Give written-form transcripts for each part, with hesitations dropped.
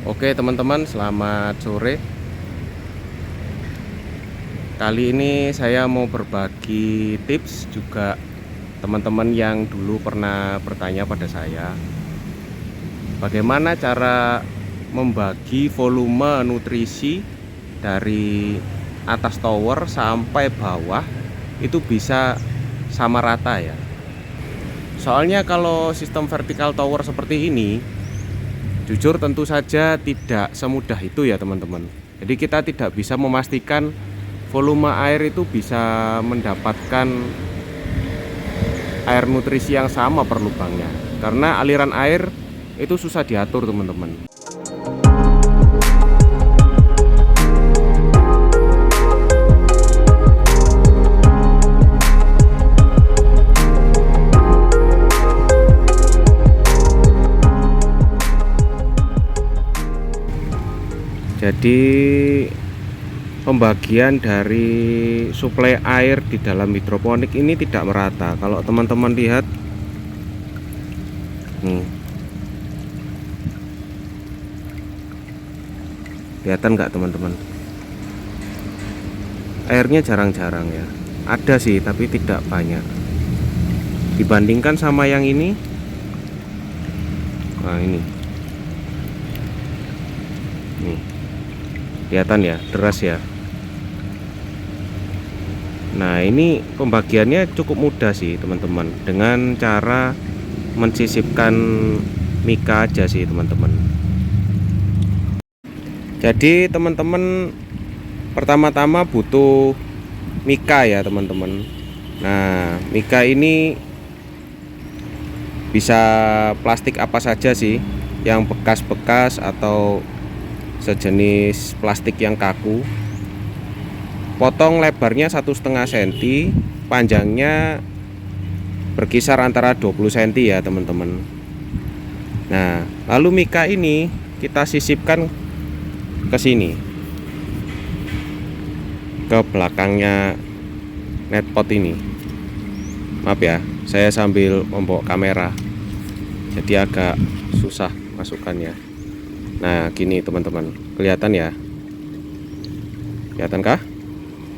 Oke teman-teman, selamat sore. Kali ini saya mau berbagi tips juga teman-teman yang dulu pernah bertanya pada saya, bagaimana cara membagi volume nutrisi dari atas tower sampai bawah itu bisa sama rata ya. Soalnya kalau sistem vertikal tower seperti ini, jujur tentu saja tidak semudah itu ya teman-teman. Jadi kita tidak bisa memastikan volume air itu bisa mendapatkan air nutrisi yang sama per lubangnya, karena aliran air itu susah diatur teman-teman. Jadi pembagian dari suplai air di dalam hidroponik ini tidak merata. Kalau teman-teman lihat nih, kelihatan nggak teman-teman, airnya jarang-jarang ya. Ada sih tapi tidak banyak dibandingkan sama yang ini. Nah ini nih, kelihatan ya, deras ya. Nah ini pembagiannya cukup mudah sih teman-teman, dengan cara mensisipkan mika aja sih teman-teman. Jadi teman-teman pertama-tama butuh mika ya teman-teman. Nah mika ini bisa plastik apa saja sih, yang bekas-bekas atau sejenis plastik yang kaku. Potong lebarnya 1,5 cm, panjangnya berkisar antara 20 cm ya teman-teman. Nah lalu mika ini kita sisipkan ke sini, ke belakangnya netpot ini. Maaf ya, saya sambil membawa kamera jadi agak susah masukannya. Nah gini teman-teman, kelihatan ya, kelihatan kah?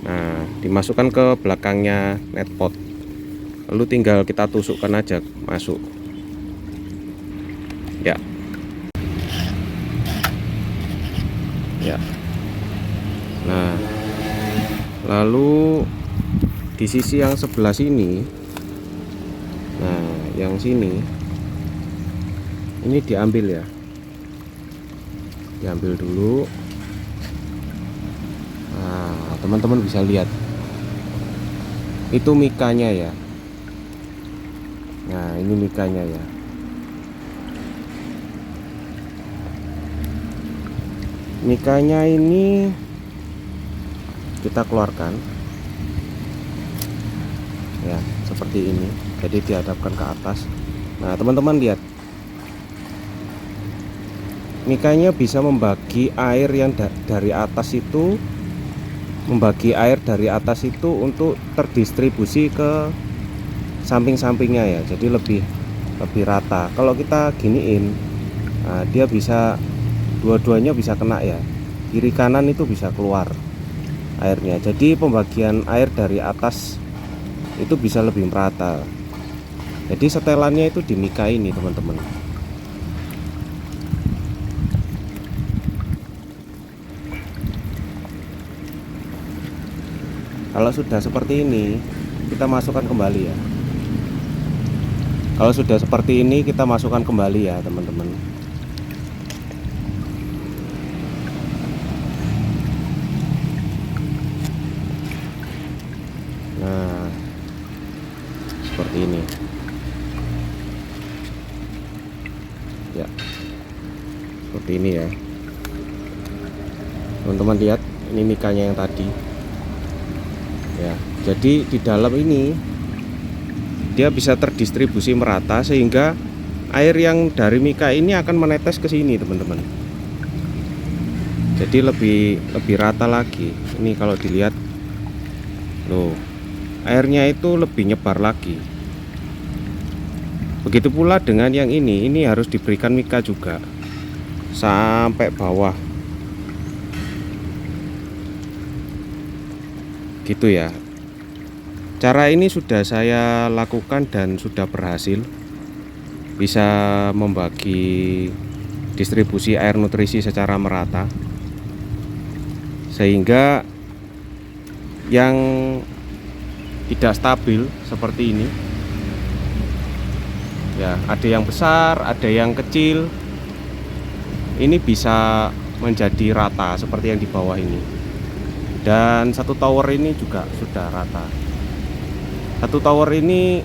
Nah dimasukkan ke belakangnya netpot, lalu tinggal kita tusukkan aja masuk ya. Nah lalu di sisi yang sebelah sini, nah yang sini ini diambil ya, diambil dulu. Nah teman-teman bisa lihat itu mikanya ya. Nah ini mikanya ya. Mikanya ini kita keluarkan ya, seperti ini. Jadi dihadapkan ke atas. Nah teman-teman lihat, mikanya bisa membagi air yang dari atas itu, membagi air dari atas itu untuk terdistribusi ke samping-sampingnya ya. Jadi lebih rata. Kalau kita giniin, nah, dia bisa dua-duanya bisa kena ya, kiri kanan itu bisa keluar airnya. Jadi pembagian air dari atas itu bisa lebih merata. Jadi setelannya itu di mika ini teman-teman. Kalau sudah seperti ini kita masukkan kembali ya. Kalau sudah seperti ini kita masukkan kembali ya teman-teman. Nah seperti ini ya, seperti ini ya teman-teman. Lihat ini mikanya yang tadi ya. Jadi di dalam ini dia bisa terdistribusi merata, sehingga air yang dari mika ini akan menetes ke sini teman-teman. Jadi lebih rata lagi. Ini kalau dilihat loh, airnya itu lebih nyebar lagi. Begitu pula dengan yang ini harus diberikan mika juga. sampai bawah gitu ya. Cara ini sudah saya lakukan dan sudah berhasil, bisa membagi distribusi air nutrisi secara merata, sehingga yang tidak stabil seperti ini ya, ada yang besar, ada yang kecil, ini bisa menjadi rata seperti yang di bawah ini. Dan satu tower ini juga sudah rata. Satu tower ini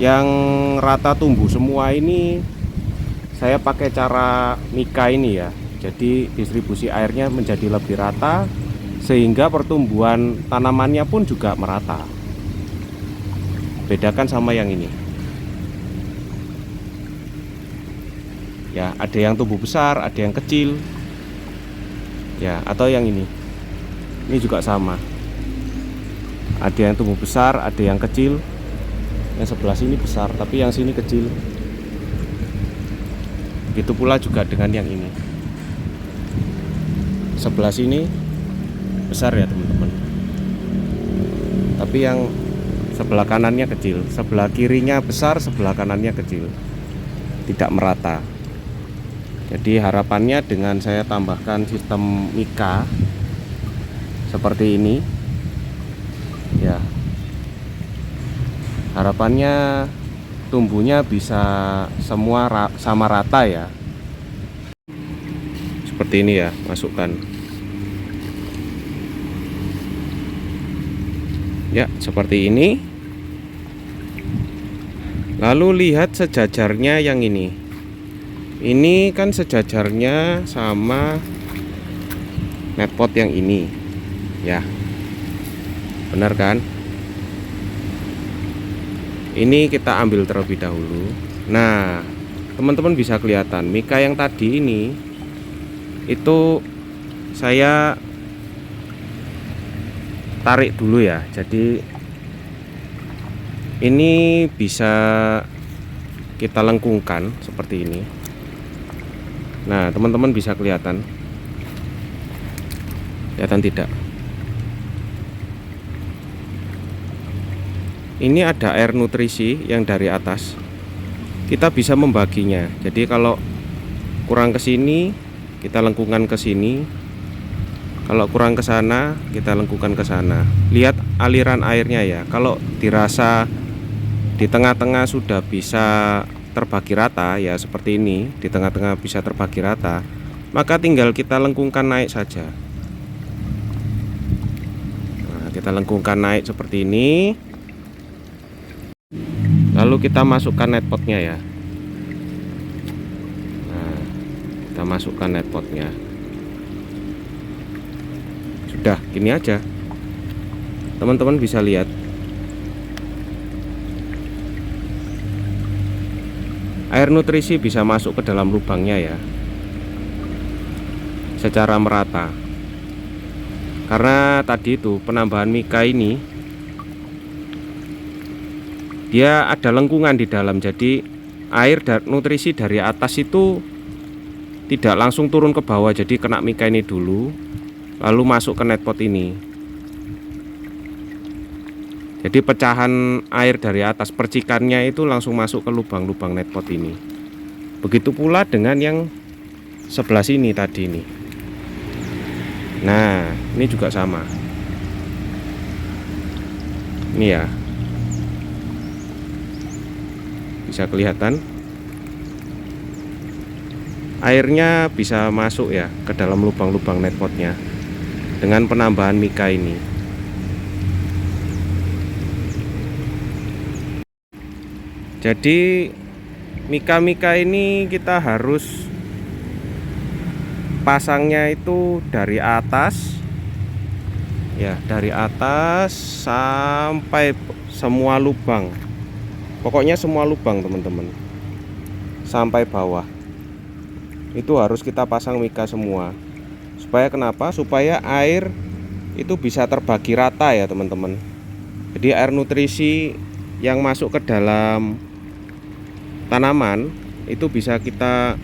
yang rata tumbuh semua ini saya pakai cara mika ini ya. Jadi distribusi airnya menjadi lebih rata, sehingga pertumbuhan tanamannya pun juga merata. Bedakan sama yang ini ya, ada yang tumbuh besar, ada yang kecil ya. Atau yang ini juga sama, ada yang tumbuh besar, ada yang kecil. Yang sebelah sini besar, tapi yang sini kecil. Begitu pula juga dengan yang ini, sebelah sini besar ya teman-teman, tapi yang sebelah kanannya kecil. Sebelah kirinya besar, sebelah kanannya kecil, tidak merata. Jadi harapannya dengan saya tambahkan sistem mika seperti ini ya, harapannya tumbuhnya bisa semua sama rata ya. Seperti ini ya, masukkan ya, seperti ini. Lalu lihat sejajarnya yang ini kan sejajarnya sama netpot yang ini ya, benar kan? Ini kita ambil terlebih dahulu. Nah, teman-teman bisa kelihatan mika yang tadi ini, itu saya tarik dulu ya. Jadi ini bisa kita lengkungkan seperti ini. Nah, teman-teman bisa kelihatan tidak? Ini ada air nutrisi yang dari atas. Kita bisa membaginya. Jadi kalau kurang ke sini, kita lengkungkan ke sini. Kalau kurang ke sana, kita lengkungkan ke sana. Lihat aliran airnya ya. Kalau dirasa di tengah-tengah sudah bisa terbagi rata ya, seperti ini, di tengah-tengah bisa terbagi rata, maka tinggal kita lengkungkan naik saja. Nah, kita lengkungkan naik seperti ini. Lalu kita masukkan netpotnya ya. Nah, kita masukkan netpotnya. Sudah, gini aja. Teman-teman bisa lihat. Air nutrisi bisa masuk ke dalam lubangnya ya, secara merata. Karena tadi itu penambahan mika ini, dia ada lengkungan di dalam. Jadi air dan nutrisi dari atas itu tidak langsung turun ke bawah. Jadi kena mika ini dulu, lalu masuk ke netpot ini. Jadi pecahan air dari atas, percikannya itu langsung masuk ke lubang-lubang netpot ini. Begitu pula dengan yang sebelah sini tadi ini. Nah, ini juga sama. Ini ya, bisa kelihatan airnya bisa masuk ya ke dalam lubang-lubang netpotnya dengan penambahan mika ini. Jadi mika-mika ini kita harus pasangnya itu dari atas ya, dari atas sampai semua lubang. Pokoknya semua lubang teman-teman, sampai bawah itu harus kita pasang mika semua. Supaya kenapa? Supaya air itu bisa terbagi rata ya teman-teman. Jadi air nutrisi yang masuk ke dalam tanaman itu bisa kita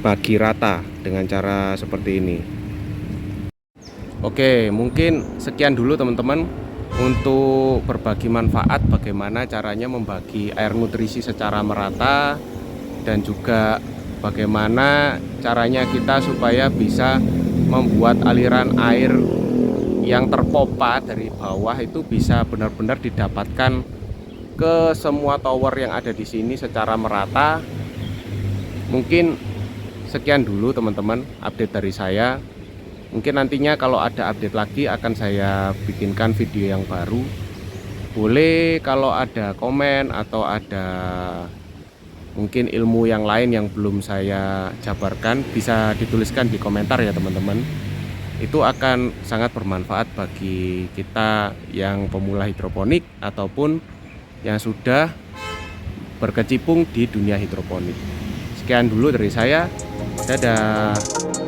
dibagi rata dengan cara seperti ini. Oke, mungkin sekian dulu teman-teman untuk berbagi manfaat bagaimana caranya membagi air nutrisi secara merata, dan juga bagaimana caranya kita supaya bisa membuat aliran air yang terpompa dari bawah itu bisa benar-benar didapatkan ke semua tower yang ada di sini secara merata. Mungkin sekian dulu teman-teman update dari saya. Mungkin nantinya kalau ada update lagi akan saya bikinkan video yang baru. Boleh kalau ada komen atau ada mungkin ilmu yang lain yang belum saya jabarkan, bisa dituliskan di komentar ya teman-teman. Itu akan sangat bermanfaat bagi kita yang pemula hidroponik ataupun yang sudah berkecimpung di dunia hidroponik. Sekian dulu dari saya. Dadah.